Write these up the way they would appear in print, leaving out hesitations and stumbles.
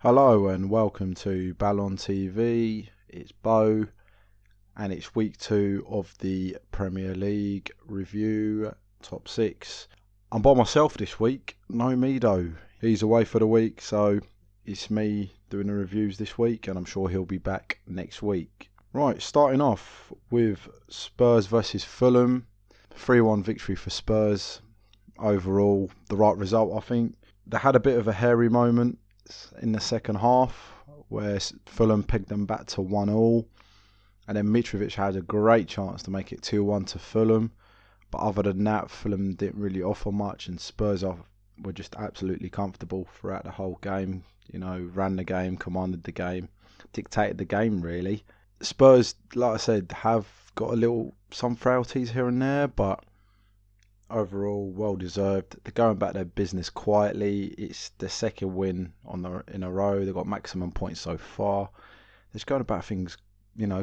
Hello and welcome to Ballon TV. It's Bo and it's week 2 of the Premier League review, top 6. I'm by myself this week, no Mido. He's away for the week, so it's me doing the reviews this week and I'm sure he'll be back next week. Right, starting off with Spurs versus Fulham. 3-1 victory for Spurs. Overall, the right result, I think. They had a bit of a hairy moment in the second half where Fulham pegged them back to 1-1, and then Mitrovic had a great chance to make it 2-1 to Fulham, but other than that Fulham didn't really offer much and Spurs were just absolutely comfortable throughout the whole game. Ran the game, commanded the game, dictated the game really. Spurs, like I said, have got some frailties here and there, but overall, well deserved. They're going back their business quietly. It's the second win in a row. They've got maximum points so far. They're just going about things,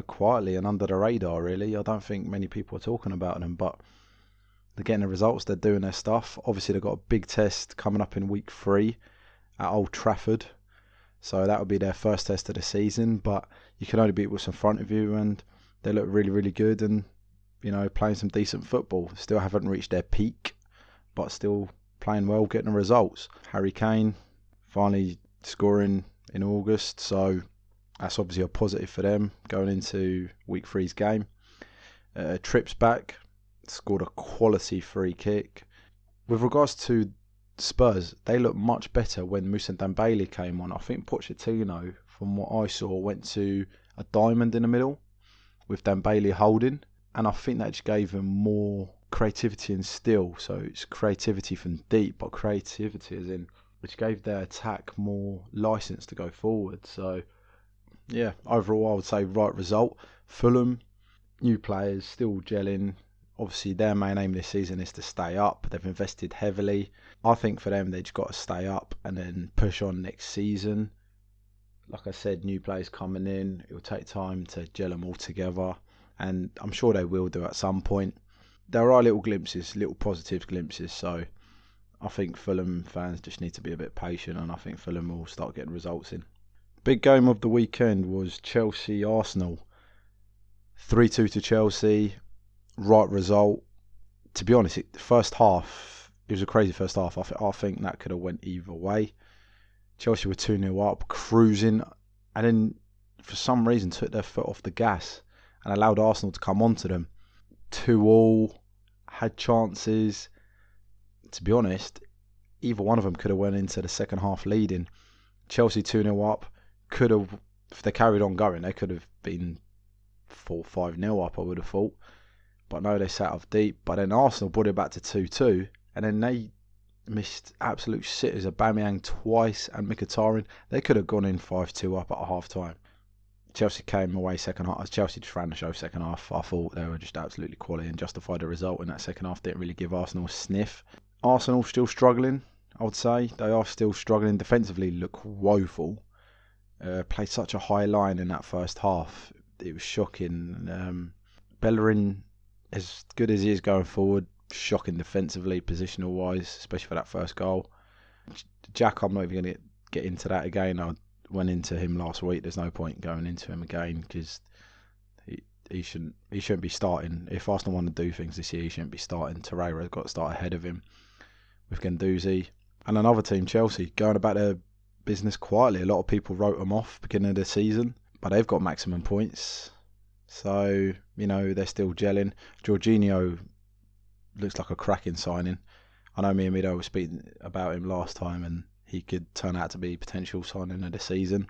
quietly and under the radar. Really, I don't think many people are talking about them, but they're getting the results. They're doing their stuff. Obviously, they've got a big test coming up in week 3 at Old Trafford, so that will be their first test of the season. But you can only beat what's in front of you, and they look really, really good and playing some decent football. Still haven't reached their peak, but still playing well, getting the results. Harry Kane finally scoring in August, so that's obviously a positive for them going into week 3's game. Tripp's back, scored a quality free kick. With regards to Spurs, they look much better when Moussa Dembele came on. I think Pochettino, from what I saw, went to a diamond in the middle with Dembele holding, and I think that just gave them more creativity and skill. So it's creativity from deep, but creativity as in which gave their attack more license to go forward. So yeah, overall I would say right result. Fulham, new players, still gelling. Obviously their main aim this season is to stay up. They've invested heavily. I think for them they just got to stay up and then push on next season. Like I said, new players coming in. It will take time to gel them all together, and I'm sure they will do at some point. There are little glimpses, little positive glimpses, so I think Fulham fans just need to be a bit patient, and I think Fulham will start getting results in. Big game of the weekend was Chelsea-Arsenal. 3-2 to Chelsea, right result. To be honest, the first half, it was a crazy first half. I think that could have went either way. Chelsea were 2-0 up, cruising, and then for some reason took their foot off the gas and allowed Arsenal to come onto them. 2-2, had chances. To be honest, either one of them could have went into the second half leading. Chelsea 2-0 up, could have, if they carried on going, they could have been 4-5-0 up, I would have thought. But no, they sat off deep. But then Arsenal brought it back to 2-2, and then they missed absolute sitters. Aubameyang twice and Mkhitaryan. They could have gone in 5-2 up at half time. Chelsea came away second half. Chelsea just ran the show second half. I thought they were just absolutely quality and justified the result in that second half. Didn't really give Arsenal a sniff. Arsenal still struggling, I would say. They are still struggling. Defensively look woeful. Played such a high line in that first half. It was shocking. Bellerin, as good as he is going forward, shocking defensively, positional wise, especially for that first goal. Jack, I'm not even going to get into that again. I went into him last week. There's no point going into him again because he shouldn't be starting. If Arsenal want to do things this year, he shouldn't be starting. Torreira's got to start ahead of him with Guendouzi. And another team, Chelsea, going about their business quietly. A lot of people wrote them off beginning of the season, but they've got maximum points. So, they're still gelling. Jorginho looks like a cracking signing. I know me and Mido were speaking about him last time, and he could turn out to be potential signing of the season.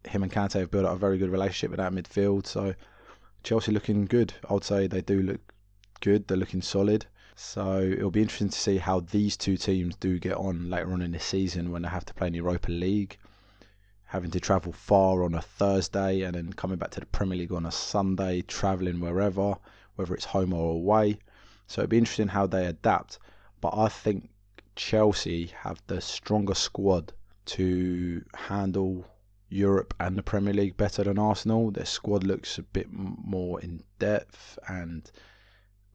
Him and Kante have built up a very good relationship with that midfield, so Chelsea looking good. I would say they do look good. They're looking solid. So it'll be interesting to see how these two teams do get on later on in the season when they have to play in the Europa League, having to travel far on a Thursday and then coming back to the Premier League on a Sunday, travelling wherever, whether it's home or away. So it'll be interesting how they adapt. But I think Chelsea have the stronger squad to handle Europe and the Premier League better than Arsenal. Their squad looks a bit more in depth and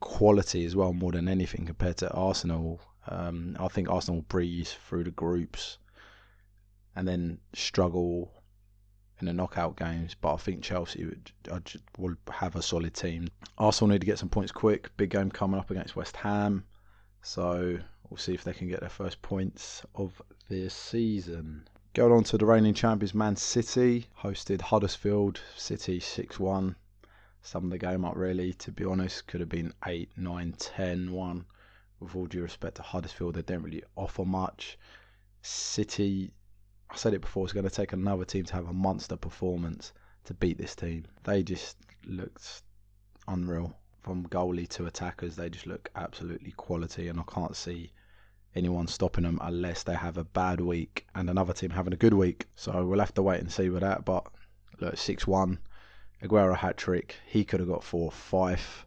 quality as well, more than anything compared to Arsenal. I think Arsenal breeze through the groups. and then struggle in the knockout games. But I think Chelsea will have a solid team. Arsenal need to get some points quick. Big game coming up against West Ham. So we'll see if they can get their first points of the season. Going on to the reigning champions, Man City hosted Huddersfield. City 6-1. Summed the game up really, to be honest. Could have been 8, 9, 10-1. With all due respect to Huddersfield, they don't really offer much. City, I said it before, it's going to take another team to have a monster performance to beat this team. They just looked unreal. From goalie to attackers, they just look absolutely quality, and I can't see anyone stopping them unless they have a bad week and another team having a good week. So we'll have to wait and see with that. But look, 6-1, Aguero hat-trick, he could have got 4 or 5.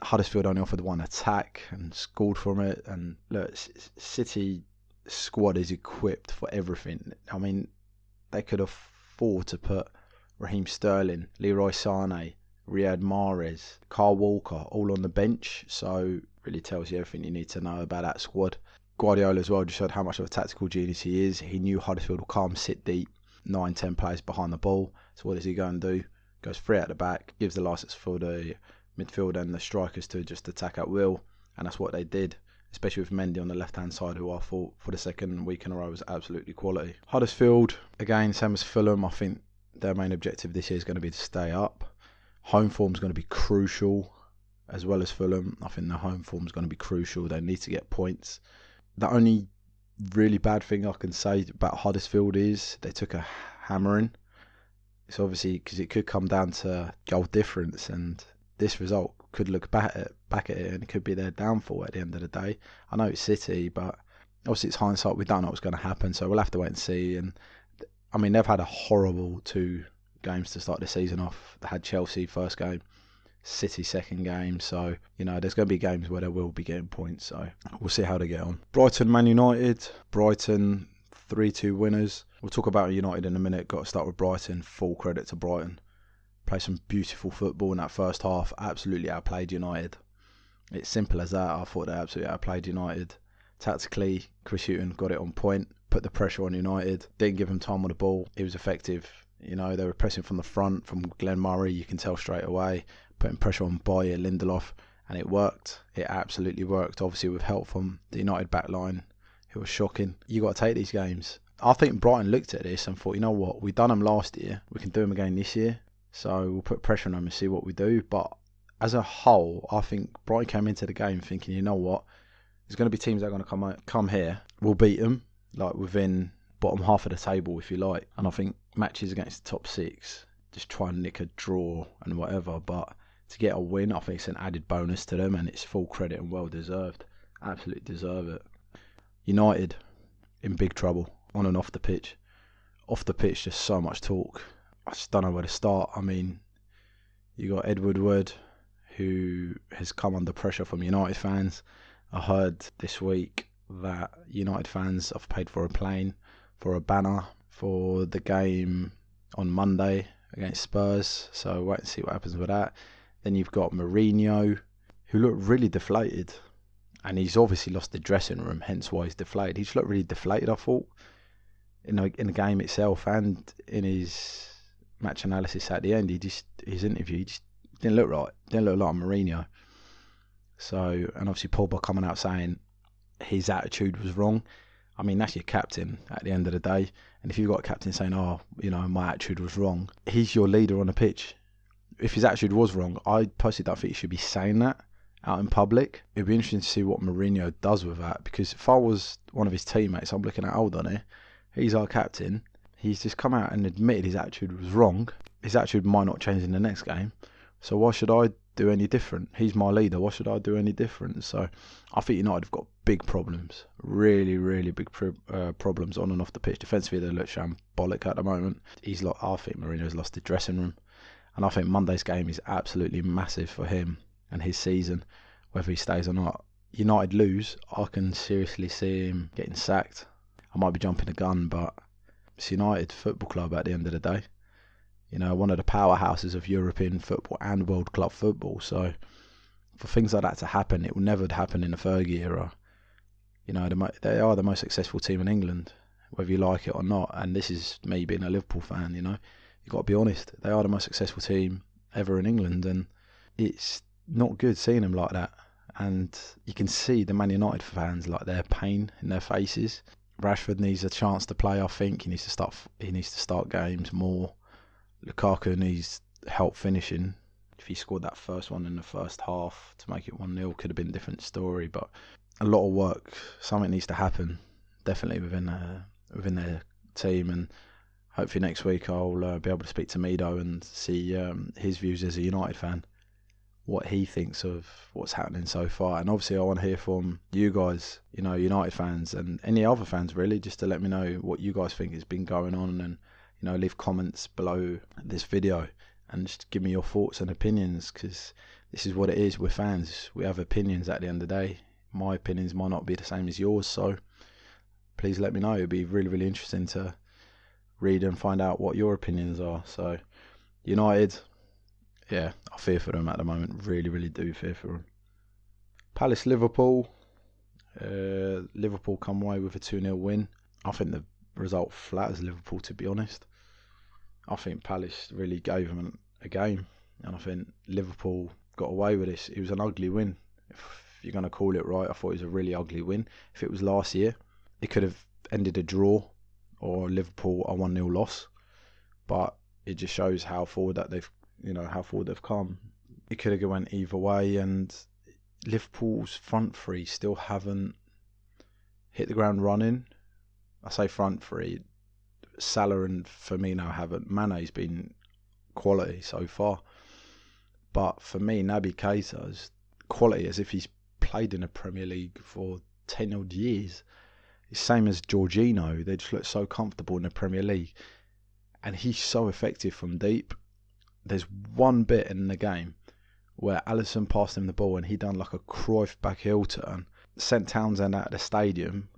Huddersfield only offered one attack and scored from it. And look, City squad is equipped for everything. I mean, they could afford to put Raheem Sterling, Leroy Sané, Riyad Mahrez, Kyle Walker all on the bench. So really tells you everything you need to know about that squad. Guardiola as well just showed how much of a tactical genius he is. He knew Huddersfield will come, sit deep, 9-10 players behind the ball. So what does he go and do? Goes free at the back, gives the license for the midfield and the strikers to just attack at will. And that's what they did, especially with Mendy on the left-hand side, who I thought for the second week in a row was absolutely quality. Huddersfield, again, same as Fulham. I think their main objective this year is going to be to stay up. Home form is going to be crucial, as well as Fulham. I think the home form is going to be crucial. They need to get points. The only really bad thing I can say about Huddersfield is they took a hammering. It's obviously because it could come down to goal difference, and this result could look back at it and it could be their downfall at the end of the day. I know it's City, but obviously it's hindsight. We don't know what's going to happen, so we'll have to wait and see. And I mean, they've had a horrible 2 games to start the season off. They had Chelsea first game, City second game, so there's going to be games where they will be getting points, so we'll see how they get on. Brighton, Man United. Brighton 3-2 winners. We'll talk about United in a minute. Got to start with Brighton. Full credit to Brighton. Played some beautiful football in that first half. Absolutely outplayed United. It's simple as that. I thought they absolutely outplayed United. Tactically, Chris Hughton got it on point, put the pressure on United, didn't give them time on the ball. It was effective. They were pressing from the front, from Glenn Murray, you can tell straight away, putting pressure on Boyer, Lindelof, and it worked. It absolutely worked, obviously with help from the United back line, who was shocking. You got to take these games. I think Brighton looked at this and thought, you know what, we done them last year, we can do them again this year, so we'll put pressure on them and see what we do. But as a whole, I think Brighton came into the game thinking, you know what, there's going to be teams that are going to come here, we'll beat them, like within bottom half of the table, if you like. And I think matches against the top 6, just try and nick a draw and whatever, but to get a win, I think it's an added bonus to them, and it's full credit and well deserved. Absolutely deserve it. United in big trouble on and off the pitch. Off the pitch, just so much talk. I just don't know where to start. I mean, you got Ed Woodward, who has come under pressure from United fans. I heard this week that United fans have paid for a plane, for a banner, for the game on Monday against Spurs. So wait and see what happens with that. Then you've got Mourinho, who looked really deflated. And he's obviously lost the dressing room, hence why he's deflated. He just looked really deflated, I thought, in the game itself and in his match analysis at the end. His interview, he just didn't look right. Didn't look like Mourinho. So, and obviously Pogba coming out saying his attitude was wrong. I mean, that's your captain at the end of the day. And if you've got a captain saying, my attitude was wrong, he's your leader on the pitch. If his attitude was wrong, I personally don't think he should be saying that out in public. It'd be interesting to see what Mourinho does with that, because if I was one of his teammates, I'm looking at, hold on here, he's our captain. He's just come out and admitted his attitude was wrong. His attitude might not change in the next game. So why should I do any different? He's my leader. Why should I do any different? So I think United have got big problems. Really, really big problems on and off the pitch. Defensively, they look shambolic at the moment. I think Mourinho's lost the dressing room. And I think Monday's game is absolutely massive for him and his season, whether he stays or not. United lose, I can seriously see him getting sacked. I might be jumping the gun, but it's United Football Club at the end of the day. One of the powerhouses of European football and world club football. So for things like that to happen, it will never happen in the Fergie era. They are the most successful team in England whether you like it or not. And this is me being a Liverpool fan, you know. You've got to be honest. They are the most successful team ever in England, and it's not good seeing them like that. And you can see the Man United fans, like, their pain in their faces. Rashford needs a chance to play. I think he needs to start games more. Lukaku needs help finishing. If he scored that first one in the first half to make it 1-0, could have been a different story. But a lot of work, something needs to happen, definitely within their team. And hopefully next week I'll be able to speak to Mido and see his views as a United fan, what he thinks of what's happening so far. And obviously I want to hear from you guys, you know, United fans and any other fans really, just to let me know what you guys think has been going on, and, you know, leave comments below this video and just give me your thoughts and opinions, because this is what it is. We're fans, we have opinions at the end of the day. My opinions might not be the same as yours, so please let me know. It'd be really, really interesting to read and find out what your opinions are. So United, yeah, I fear for them at the moment. Really, really do fear for them. Palace Liverpool. Liverpool come away with a 2-0 win. I think the result flatters Liverpool, to be honest. I think Palace really gave them a game, and I think Liverpool got away with this. It was an ugly win. If you're going to call it right, I thought it was a really ugly win. If it was last year, it could have ended a draw or Liverpool a 1-0 loss. But it just shows how forward they've come. It could have went either way, and Liverpool's front three still haven't hit the ground running. I say front three. Salah and Firmino haven't. Mane's been quality so far, but for me, Naby Keita's quality as if he's played in the Premier League for 10 odd years. It's same as Jorginho. They just look so comfortable in the Premier League, and he's so effective from deep. There's one bit in the game where Alisson passed him the ball and he done like a Cruyff back heel turn, sent Townsend out of the stadium,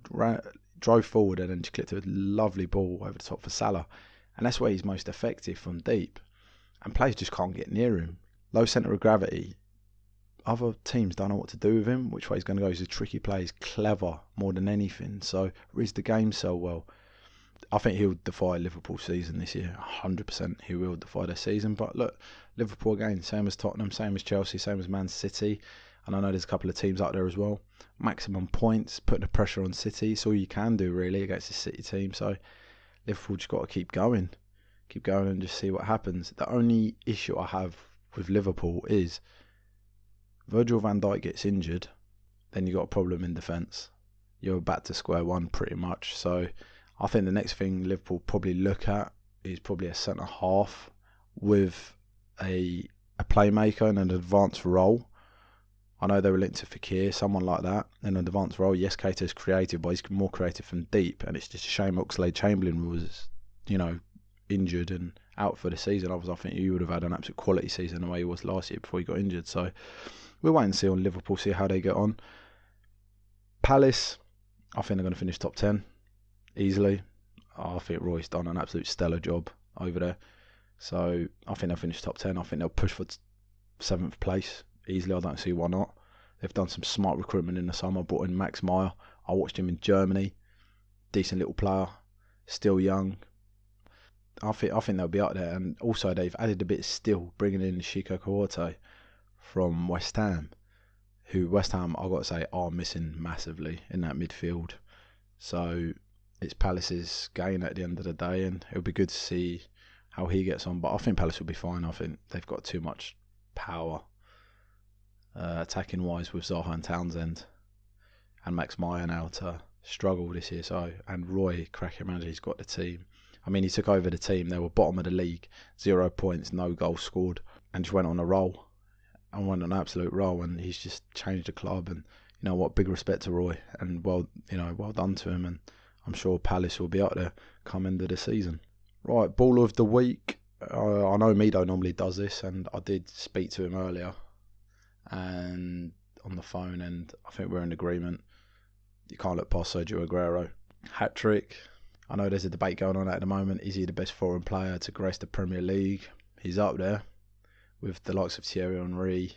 drove forward and then just clipped a lovely ball over the top for Salah. And that's where he's most effective, from deep. And players just can't get near him. Low centre of gravity. Other teams don't know what to do with him, which way he's going to go. He's a tricky player. He's clever more than anything. So reads the game so well. I think he'll defy Liverpool's season this year. 100% he will defy their season. But look, Liverpool again, same as Tottenham, same as Chelsea, same as Man City. And I know there's a couple of teams out there as well. Maximum points, putting the pressure on City. It's all you can do really against the City team. So Liverpool just got to keep going and just see what happens. The only issue I have with Liverpool is Virgil van Dijk gets injured, then you got a problem in defence. You're back to square one pretty much. So I think the next thing Liverpool probably look at is probably a centre half with a playmaker in an advanced role. I know they were linked to Fekir, someone like that, in an advanced role. Yes, Keita's creative, but he's more creative from deep. And it's just a shame Oxlade-Chamberlain was, injured and out for the season. Otherwise, I think he would have had an absolute quality season the way he was last year before he got injured. So we'll wait and see on Liverpool, see how they get on. Palace, I think they're going to finish top 10 easily. I think Roy's done an absolute stellar job over there. So I think they'll finish top 10. I think they'll push for 7th place easily. I don't see why not. They've done some smart recruitment in the summer. Brought in Max Meyer. I watched him in Germany. Decent little player. Still young. I think they'll be up there. And also they've added a bit still, bringing in Chico Kouyaté from West Ham, who West Ham, I've got to say, are missing massively in that midfield. So it's Palace's gain at the end of the day, and it'll be good to see how he gets on. But I think Palace will be fine. I think they've got too much power attacking wise with Zaha and Townsend, and Max Meyer now to struggle this year. So, and Roy, cracking manager, he's got the team. I mean, he took over the team. They were bottom of the league, 0 points, no goals scored, and just went on a roll. And went on an absolute roll, and he's just changed the club. And you know what, big respect to Roy, and well done to him. And I'm sure Palace will be up there come end of the season. Right, ball of the week. I know Mido normally does this, and I did speak to him earlier, and on the phone, and I think we're in agreement. You can't look past Sergio Aguero. Hat trick. I know there's a debate going on at the moment. Is he the best foreign player to grace the Premier League? He's up there with the likes of Thierry Henry,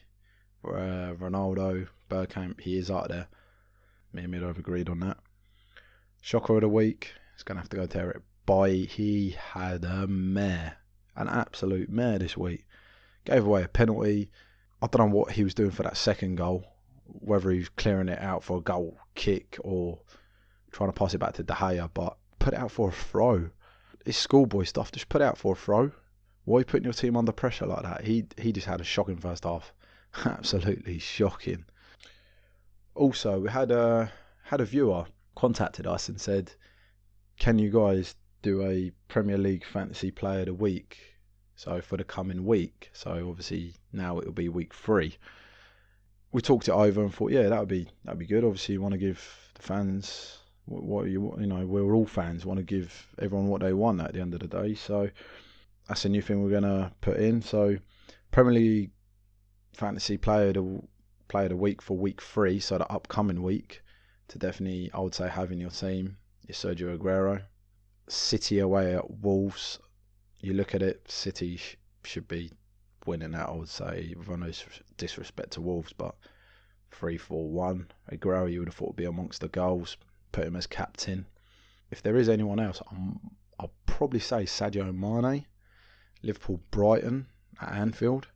Ronaldo, Bergkamp. He is out there. Me and Mido have agreed on that. Shocker of the week. It's going to have to go to Eric Bailly. He had a mare, an absolute mare this week. Gave away a penalty. I don't know what he was doing for that second goal, whether he was clearing it out for a goal kick or trying to pass it back to De Gea, but put it out for a throw. It's schoolboy stuff. Just put it out for a throw. Why are you putting your team under pressure like that? He just had a shocking first half. Absolutely shocking. Also, we had a viewer contacted us and said, can you guys do a Premier League Fantasy Player of the Week? So for the coming week. So obviously now it'll be week 3. We talked it over and thought, yeah, that'd be good. Obviously you want to give the fans we're all fans, want to give everyone what they want at the end of the day. So that's a new thing we're gonna put in. So Premier League Fantasy Player of the Week for week 3, so the upcoming week, to definitely, I would say, have in your team is Sergio Aguero. City away at Wolves. You look at it, City should be winning that, I would say, with no disrespect to Wolves, but 3-4-1. Aguero, you would have thought would be amongst the goals. Put him as captain. If there is anyone else, I'll probably say Sadio Mane. Liverpool Brighton at Anfield.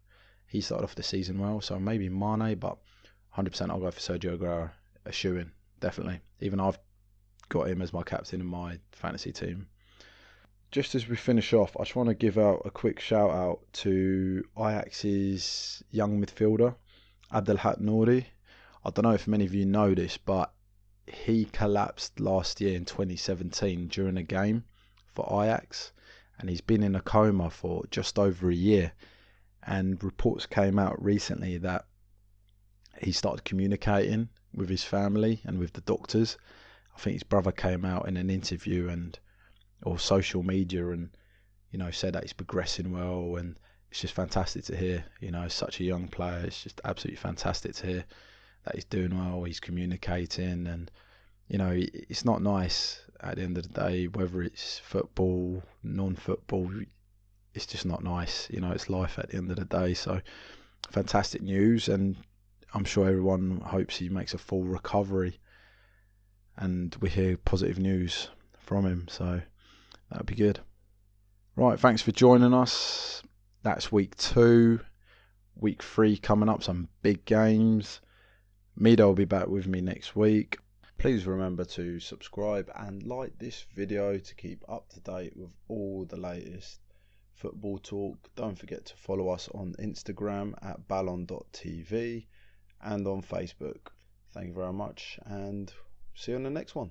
He started off the season well, so maybe Mane, but 100% I'll go for Sergio Aguero. A shoo-in, definitely. Even I've got him as my captain in my fantasy team. Just as we finish off, I just want to give out a quick shout out to Ajax's young midfielder, Abdelhat Nouri. I don't know if many of you know this, but he collapsed last year in 2017 during a game for Ajax, and he's been in a coma for just over a year. And reports came out recently that he started communicating with his family and with the doctors. I think his brother came out in an interview or social media and said that he's progressing well, and it's just fantastic to hear. Such a young player, it's just absolutely fantastic to hear that he's doing well, he's communicating, and it's not nice at the end of the day, whether it's football, non-football, it's just not nice. It's life at the end of the day. So fantastic news, and I'm sure everyone hopes he makes a full recovery and we hear positive news from him, so that'd be good. Right, thanks for joining us. That's week 2. Week 3 coming up, some big games. Mido will be back with me next week. Please remember to subscribe and like this video to keep up to date with all the latest football talk. Don't forget to follow us on Instagram at ballon.tv and on Facebook. Thank you very much, and see you on the next one.